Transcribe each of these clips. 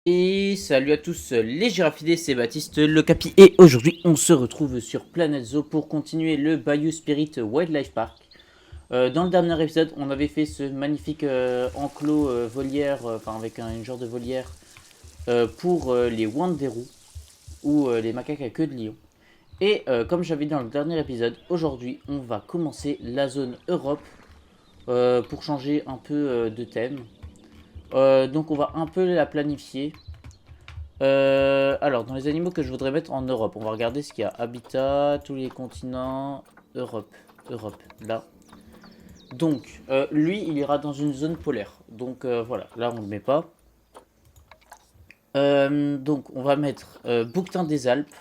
Et salut à tous, les giraffidés, c'est Baptiste le Capi et aujourd'hui on se retrouve sur Planet Zoo pour continuer le Bayou Spirit Wildlife Park. Dans le dernier épisode, on avait fait ce magnifique enclos volière, enfin avec une genre de volière pour les Wanderoo ou les macaques à queue de lion. Et comme j'avais dit dans le dernier épisode, aujourd'hui on va commencer la zone Europe pour changer un peu de thème. Donc on va un peu la planifier. Alors, dans les animaux que je voudrais mettre en Europe, on va regarder ce qu'il y a. Habitat, tous les continents, Europe. Europe, là. Donc, lui, il ira dans une zone polaire. Donc, voilà, là, on ne le met pas. Donc, on va mettre Bouquetin des Alpes,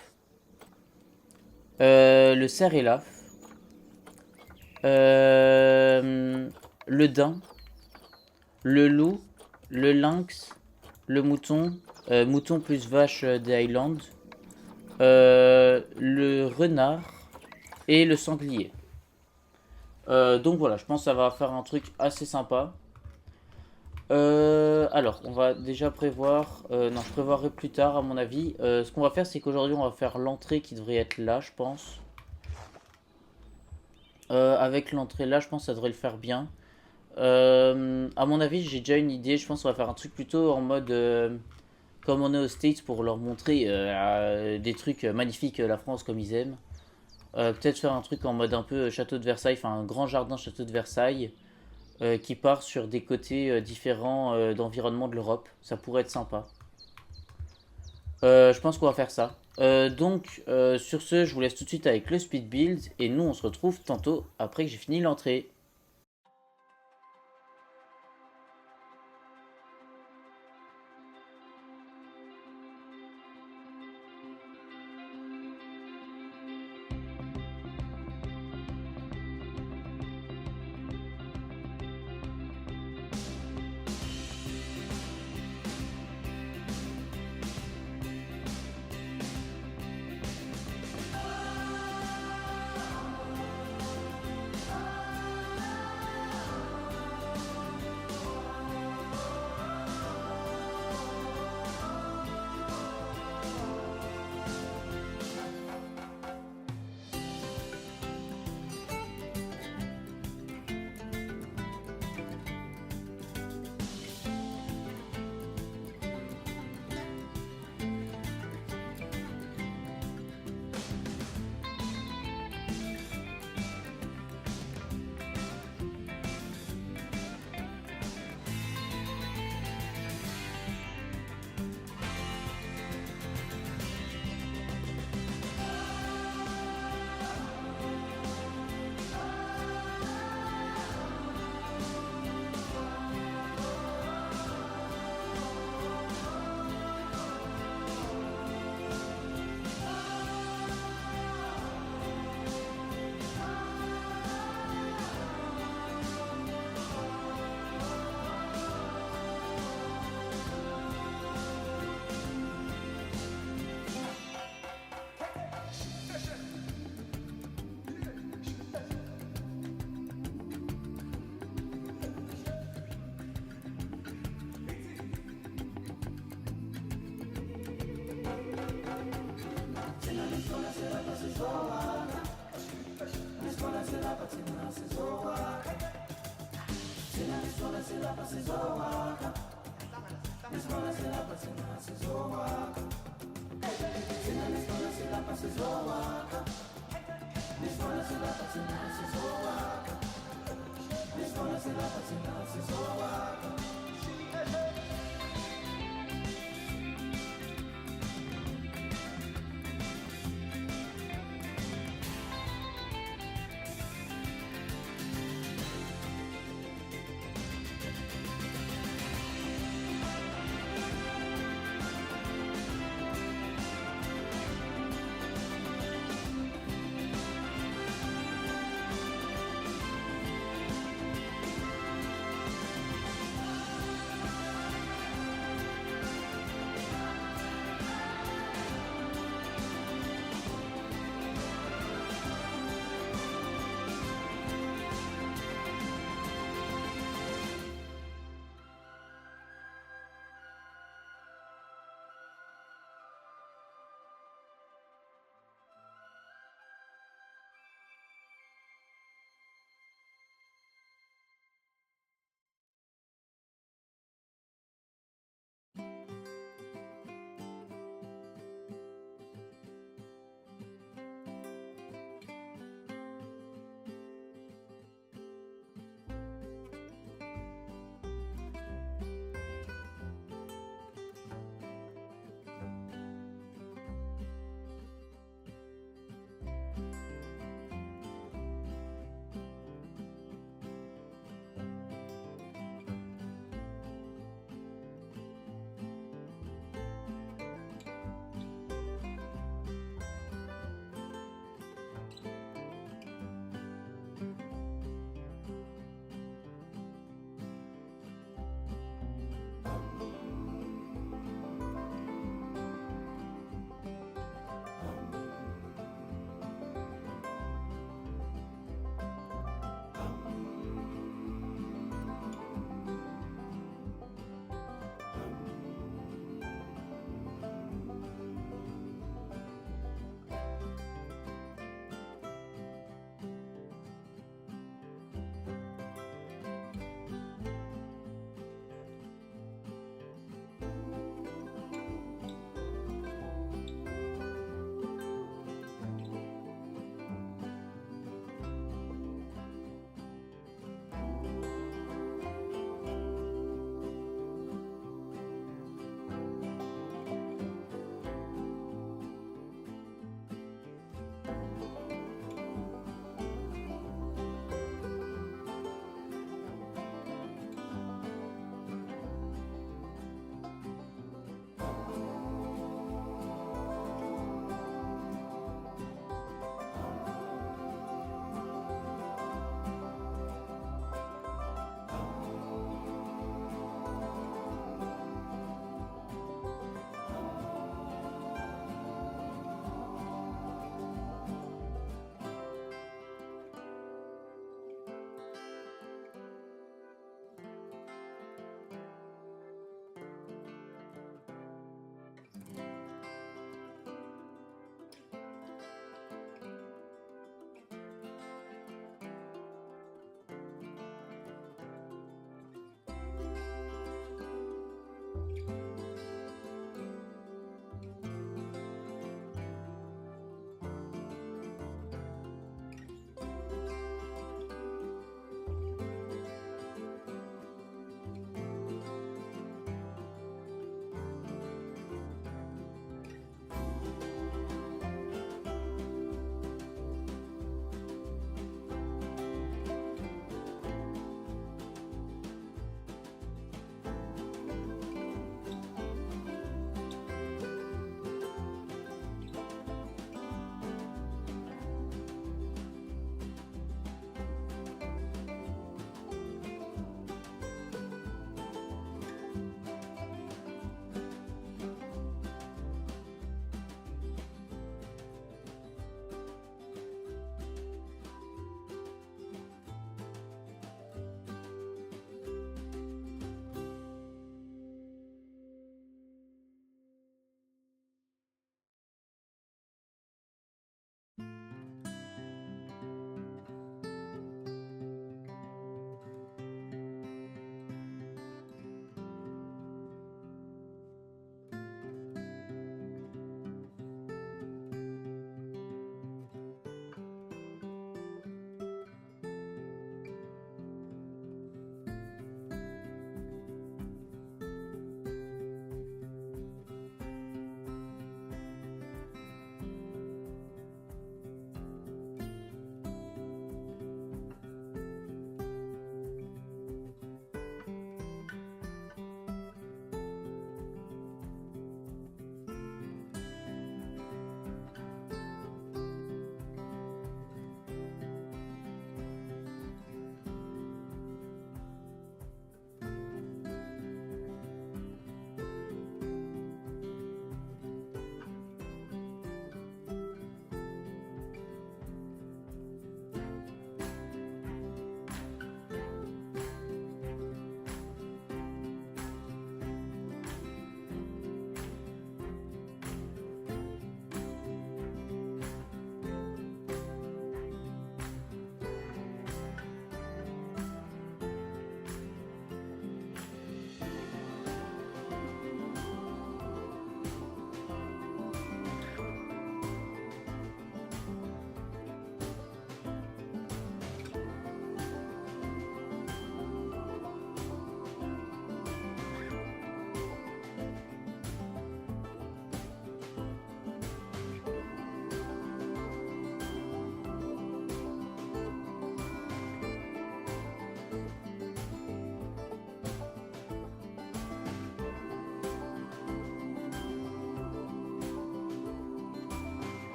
le cerf et l'af, le daim, le loup, le lynx, le mouton, mouton plus vache des Highlands, le renard et le sanglier. Donc voilà, je pense que ça va faire un truc assez sympa. Alors, on va déjà prévoir. Non, je prévoirai plus tard, à mon avis. Ce qu'on va faire, c'est qu'aujourd'hui, on va faire l'entrée qui devrait être là, je pense. Avec l'entrée là, je pense que ça devrait le faire bien. À mon avis, j'ai déjà une idée. Je pense qu'on va faire un truc plutôt en mode. Comme on est aux States pour leur montrer des trucs magnifiques, la France comme ils aiment. Peut-être faire un truc en mode un peu château de Versailles, enfin un grand jardin château de Versailles qui part sur des côtés différents d'environnement de l'Europe. Ça pourrait être sympa. Je pense qu'on va faire ça. Donc sur ce, je vous laisse tout de suite avec le speed build et nous on se retrouve tantôt après que j'ai fini l'entrée.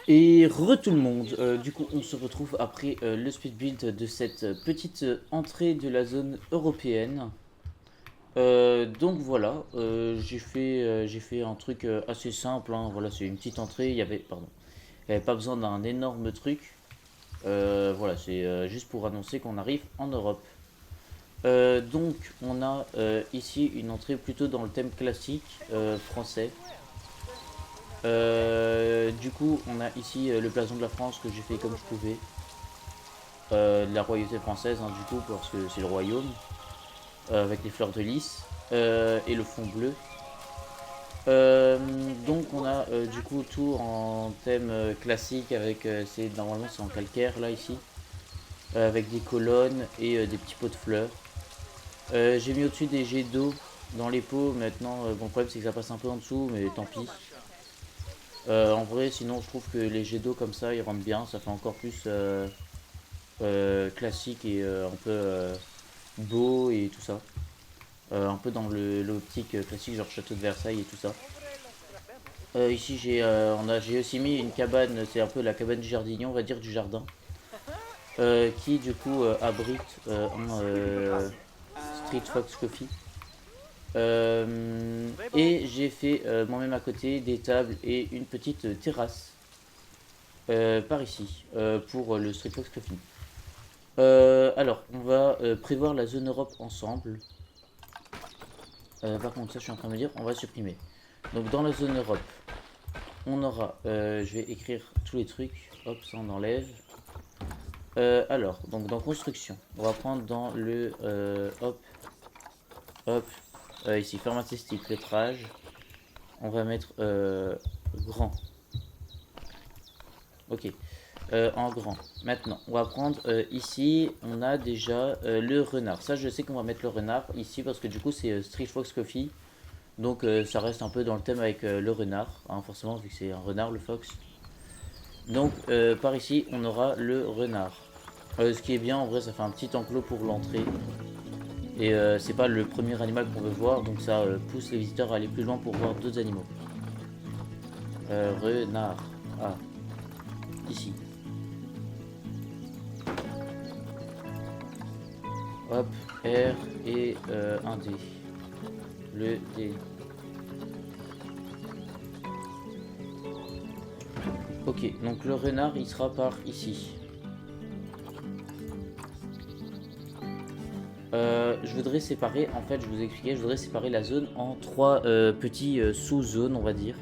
Et tout le monde, du coup on se retrouve après le speed build de cette petite entrée de la zone européenne. Donc voilà, j'ai fait un truc assez simple, hein. Voilà, c'est une petite entrée, il y avait pas besoin d'un énorme truc. Voilà, c'est juste pour annoncer qu'on arrive en Europe. Donc on a ici une entrée plutôt dans le thème classique français. Du coup, on a ici le blason de la France que j'ai fait comme je pouvais. De la royauté française, hein, du coup, parce que c'est le royaume, avec les fleurs de lys et le fond bleu. Donc on a du coup tout en thème classique avec normalement c'est en calcaire là ici, avec des colonnes et des petits pots de fleurs. J'ai mis au-dessus des jets d'eau dans les pots. Maintenant, bon, le problème c'est que ça passe un peu en dessous, mais tant pis. En vrai, sinon je trouve que les jets d'eau comme ça ils rendent bien, ça fait encore plus classique et un peu beau et tout ça. Un peu dans l'optique classique, genre château de Versailles et tout ça. Ici j'ai aussi mis une cabane, c'est un peu la cabane du jardinier, on va dire, du jardin. Qui du coup abrite un Street Fox Coffee. Et j'ai fait moi-même à côté des tables et une petite terrasse par ici pour le Street Fox Coffee. Alors, on va prévoir la zone Europe ensemble. Par contre, ça, je suis en train de me dire, on va supprimer. Donc, dans la zone Europe, on aura, je vais écrire tous les trucs. Hop, ça on enlève. Alors, donc dans construction, on va prendre dans le, hop, ici, pharmaceutique, lettrage. On va mettre grand. Ok. En grand. Maintenant, on va prendre ici, on a déjà le renard. Ça, je sais qu'on va mettre le renard ici parce que du coup, c'est Street Fox Coffee. Donc, ça reste un peu dans le thème avec le renard, hein, forcément, vu que c'est un renard, le fox. Donc, par ici, on aura le renard. Ce qui est bien, en vrai, ça fait un petit enclos pour l'entrée. Et c'est pas le premier animal qu'on veut voir, donc ça pousse les visiteurs à aller plus loin pour voir d'autres animaux. Renard. Ah, ici. Hop, R et un D. Le D. Ok, donc le renard il sera par ici. Je voudrais séparer, en fait je vous expliquais, je voudrais séparer la zone en trois petits sous-zones on va dire.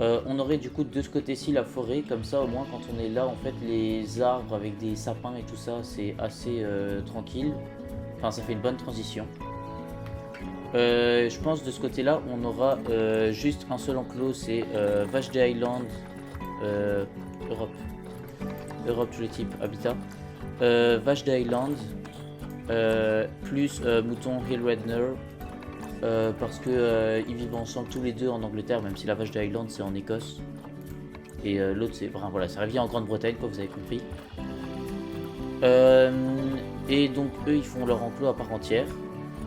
On aurait du coup de ce côté-ci la forêt, comme ça au moins quand on est là en fait les arbres avec des sapins et tout ça c'est assez tranquille. Enfin ça fait une bonne transition. Je pense de ce côté-là on aura juste un seul enclos, c'est Vache des Highlands Europe. Europe tous les types, habitat. Vache des Highlands plus mouton Hill Redner. Parce que ils vivent ensemble tous les deux en Angleterre, même si la vache de Highland c'est en Écosse. Et l'autre c'est. Enfin, voilà, ça revient en Grande-Bretagne, quoi, vous avez compris. Et donc eux ils font leur enclos à part entière.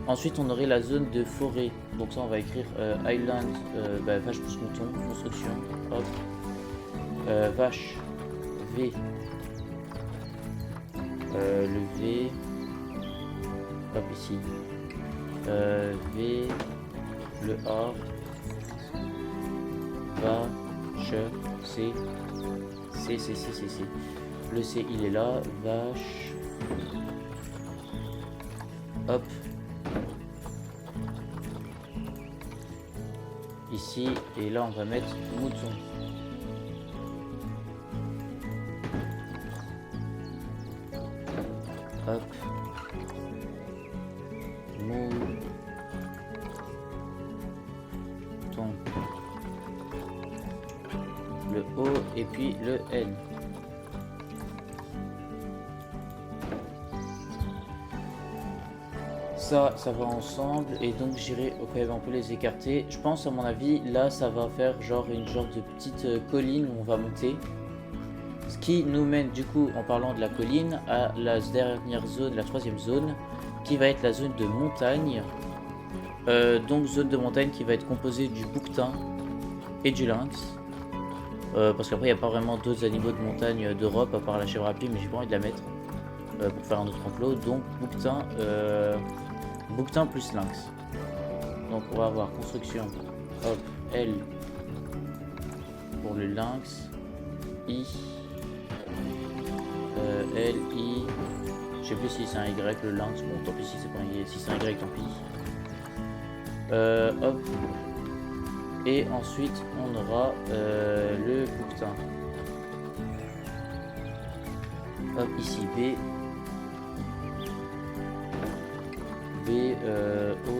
Ensuite on aurait la zone de forêt. Donc ça on va écrire Highland, vache plus mouton, construction. Hop. Vache V. Le V. Hop ici. V, le A, vache, C, C. Le C il est là, vache, hop, ici, et là on va mettre mouton. Hop. Le O et puis le N. Ça va ensemble et donc j'irai quand même un peu les écarter. Je pense à mon avis là ça va faire genre une genre de petite colline où on va monter. Ce qui nous mène du coup en parlant de la colline à la dernière zone, la troisième zone, qui va être la zone de montagne. Donc zone de montagne qui va être composée du bouquetin et du lynx. Parce qu'après, il n'y a pas vraiment d'autres animaux de montagne d'Europe à part la chèvre à pied, mais j'ai pas envie de la mettre pour faire un autre enclos. Donc, bouquetin plus lynx. Donc, on va avoir construction. Hop, L pour le lynx. I. L, I. Je sais plus si c'est un Y le lynx. Bon, tant pis si c'est pas un Y. Si c'est un Y, tant pis. Hop. Et ensuite, on aura le bouquetin. Hop, ici B. B, O.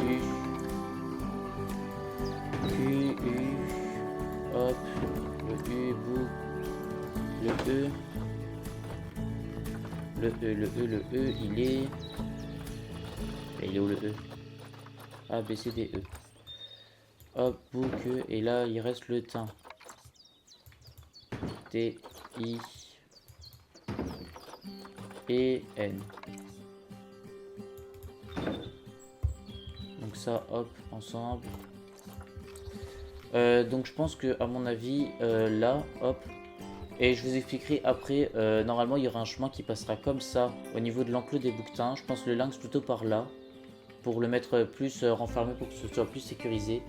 U. Q, U. Hop. Le U, bout. Le E. Le E, il est... Il est où le E? A, B, C, D, E. Hop, bouc, et là, il reste le tin. T, I, et N. Donc ça, hop, ensemble. Donc je pense que, à mon avis, là, hop, et je vous expliquerai après, normalement, il y aura un chemin qui passera comme ça, au niveau de l'enclos des bouquetins. Je pense le lynx plutôt par là, pour le mettre plus renfermé, pour que ce soit plus sécurisé.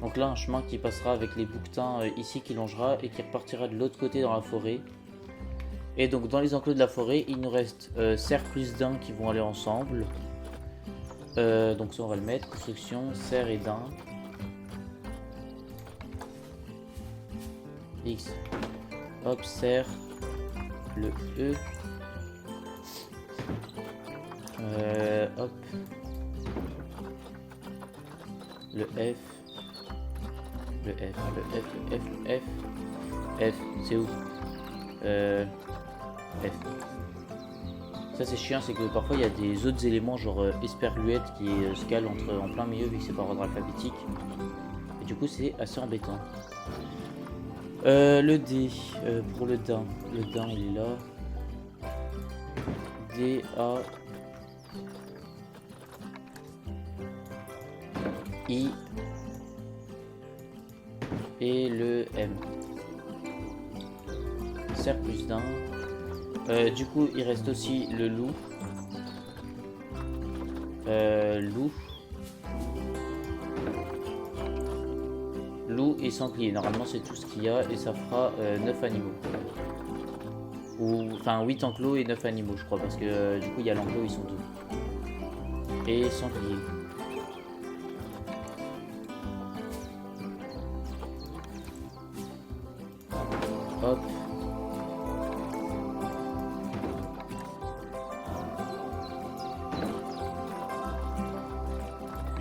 Donc là, un chemin qui passera avec les bouquetins ici, qui longera, et qui repartira de l'autre côté dans la forêt. Et donc dans les enclos de la forêt, il nous reste cerf plus daim qui vont aller ensemble. Donc ça on va le mettre, construction, cerf et daim. X. Hop, cerf. Le E. Hop. Le F. Le F, le F, le F, le F. F, c'est où F. Ça c'est chiant, c'est que parfois il y a des autres éléments genre esperluette qui se cale en plein milieu vu que c'est par ordre alphabétique. Et du coup c'est assez embêtant. Le D pour le daim. Le daim il est là. D, A. I. Et le M. Cerf plus daim. Du coup, il reste aussi le loup. Loup. Loup et sanglier. Normalement, c'est tout ce qu'il y a et ça fera 9 animaux. Ou, enfin, 8 enclos et 9 animaux, je crois, parce que du coup, il y a l'enclos, ils sont 2. Et sanglier. Hop.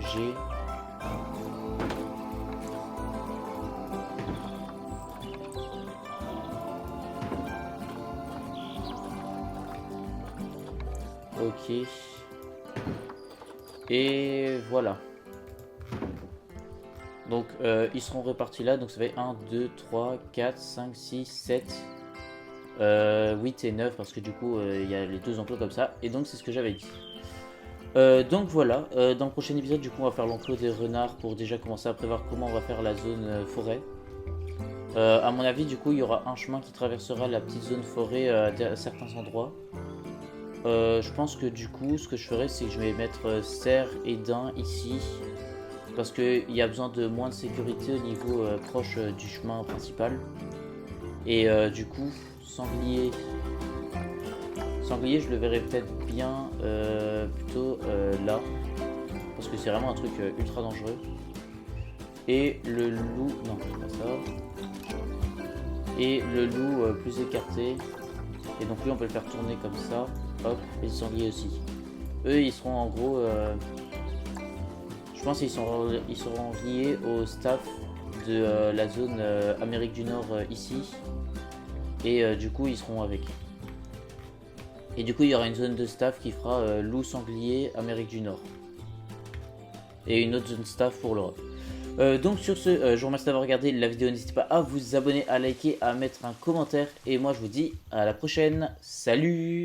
G. Ok. Et voilà. Donc ils seront répartis là. Donc ça fait 1, 2, 3, 4, 5, 6, 7, 8 et 9. Parce que du coup il y a les deux enclos comme ça. Et donc c'est ce que j'avais dit. Donc voilà. Dans le prochain épisode du coup on va faire l'enclos des renards. Pour déjà commencer à prévoir comment on va faire la zone forêt. À mon avis du coup il y aura un chemin qui traversera la petite zone forêt à certains endroits. Je pense que du coup ce que je ferai c'est que je vais mettre cerf et daim ici. Parce qu'il y a besoin de moins de sécurité au niveau proche du chemin principal. Et du coup sanglier je le verrai peut-être bien plutôt là. Parce que c'est vraiment un truc ultra dangereux. Et le loup, non c'est pas ça. Et le loup plus écarté. Et donc lui on peut le faire tourner comme ça. Hop, et le sanglier aussi. Eux ils seront en gros je pense qu'ils seront liés au staff de la zone Amérique du Nord ici. Et du coup ils seront avec. Et du coup il y aura une zone de staff qui fera loup sanglier Amérique du Nord. Et une autre zone staff pour l'Europe. Donc sur ce, je vous remercie d'avoir regardé la vidéo. N'hésitez pas à vous abonner, à liker, à mettre un commentaire. Et moi je vous dis à la prochaine. Salut!